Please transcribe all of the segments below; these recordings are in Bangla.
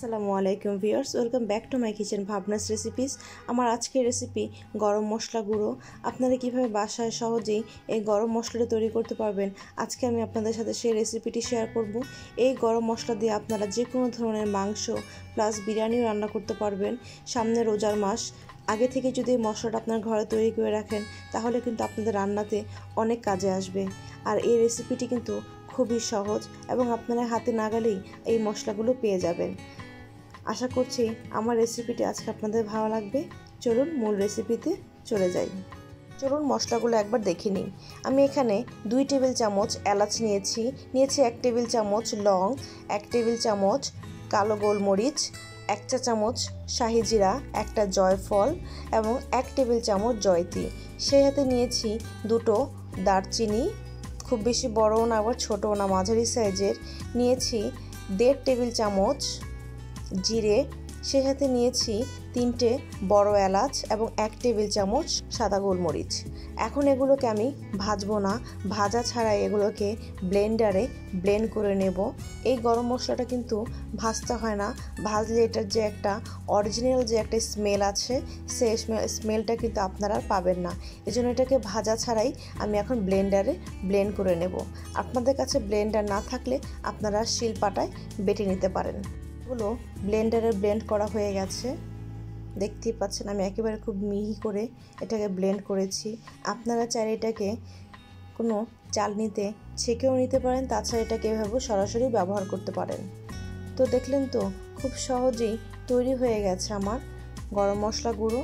আসসালামু আলাইকুম viewers, welcome back to my kitchen Bhabna's recipes. আমার আজকের রেসিপি গরম মশলা গুঁড়ো। আপনারা কিভাবে বাসায় সহজেই এই গরম মশলাটা তৈরি করতে পারবেন, আজকে আমি আপনাদের সাথে সেই রেসিপিটি শেয়ার করব। এই গরম মশলা দিয়ে আপনারা যে কোনো ধরনের মাংস প্লাস বিরিয়ানিও রান্না করতে পারবেন। সামনে রোজার মাস, আগে থেকে যদি এই মশলাটা আপনার ঘরে তৈরি করে রাখেন তাহলে কিন্তু আপনাদের রান্নাতে অনেক কাজে আসবে। আর এই রেসিপিটি কিন্তু খুবই সহজ এবং আপনারা হাতে নাগালেই এই মশলাগুলো পেয়ে যাবেন। আশা করছি আমার রেসিপিটি আজকে আপনাদের ভালো লাগবে। চলুন মূল রেসিপিতে চলে যাই। চলুন মশলাগুলো একবার দেখে নিই। আমি এখানে 2 টেবিল চামচ এলাচ নিয়েছি 1 টেবিল চামচ লং, 1 টেবিল চামচ কালো গোলমরিচ, 1 চা চামচ শাহি জিরা, 1টা জয়ফল এবং 1 টেবিল চামচ জয়ত্রী। সেই সাথে নিয়েছি 2টো দারচিনি, খুব বেশি বড়ও না আবার ছোটও না, মাঝারি সাইজের। নিয়েছি 1.5 টেবিল চামচ জিরে, সেই সাথে নিয়েছি 3টে বড় এলাচ এবং 1 টেবিল চামচ সাদা গোলমরিচ। এখন এগুলোকে আমি ভাজবো না, ভাজা ছাড়াই এগুলোকে ব্লেন্ডারে ব্লেন্ড করে নেব। এই গরম মশলাটা কিন্তু ভাজতে হয় না, ভাজলে এটার যে একটা অরিজিনাল যে একটা স্মেল আছে সেই স্মেলটা কিন্তু আপনারা পাবেন না। এজন্য এটাকে ভাজা ছাড়াই আমি এখন ব্লেন্ডারে ব্লেন্ড করে নেব। আপনাদের কাছে ব্লেন্ডার না থাকলে আপনারা শিলপাটায় বেটে নিতে পারেন। এগুলো ব্লেন্ডারে ব্লেন্ড করা হয়ে গেছে, দেখতেই পাচ্ছেন আমি একেবারে খুব মিহি করে এটাকে ব্লেন্ড করেছি। আপনারা চাইলে এটাকে কোনো চালনিতে ছেঁকেও নিতে পারেন, তাছাড়া এটাকে এভাবে সরাসরি ব্যবহার করতে পারেন। তো দেখলেন তো খুব সহজেই তৈরি হয়ে গেছে আমার গরম মশলা গুঁড়ো।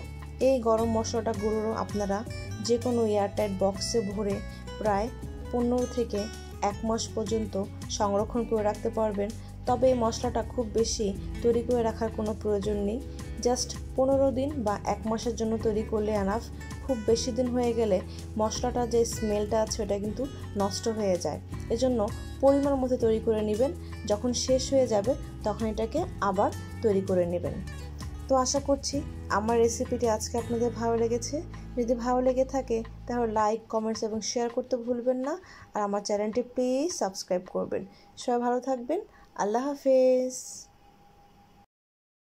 এই গরম মশলাটা গুঁড়ো আপনারা যে কোনো এয়ারটাইট বক্সে ভরে প্রায় 15 থেকে 1 মাস পর্যন্ত সংরক্ষণ করে রাখতে পারবেন। তবে এই মশলাটা খুব বেশি তৈরি করে রাখার কোনো প্রয়োজন নেই, জাস্ট 15 দিন বা 1 মাসের জন্য তৈরি করলে এনাফ। খুব বেশি দিন হয়ে গেলে মশলাটা যে স্মেলটা আছে ওটা কিন্তু নষ্ট হয়ে যায়। এজন্য পরিমাণ মতো তৈরি করে নেবেন, যখন শেষ হয়ে যাবে তখন এটাকে আবার তৈরি করে নেবেন। তো আশা করছি আমার রেসিপিটি আজকে আপনাদের ভালো লেগেছে। যদি ভালো লেগে থাকে তাহলে লাইক, কমেন্টস এবং শেয়ার করতে ভুলবেন না। আর আমার চ্যানেলটি প্লিজ সাবস্ক্রাইব করবেন। সবাই ভালো থাকবেন। আল্লাহ হাফেজ।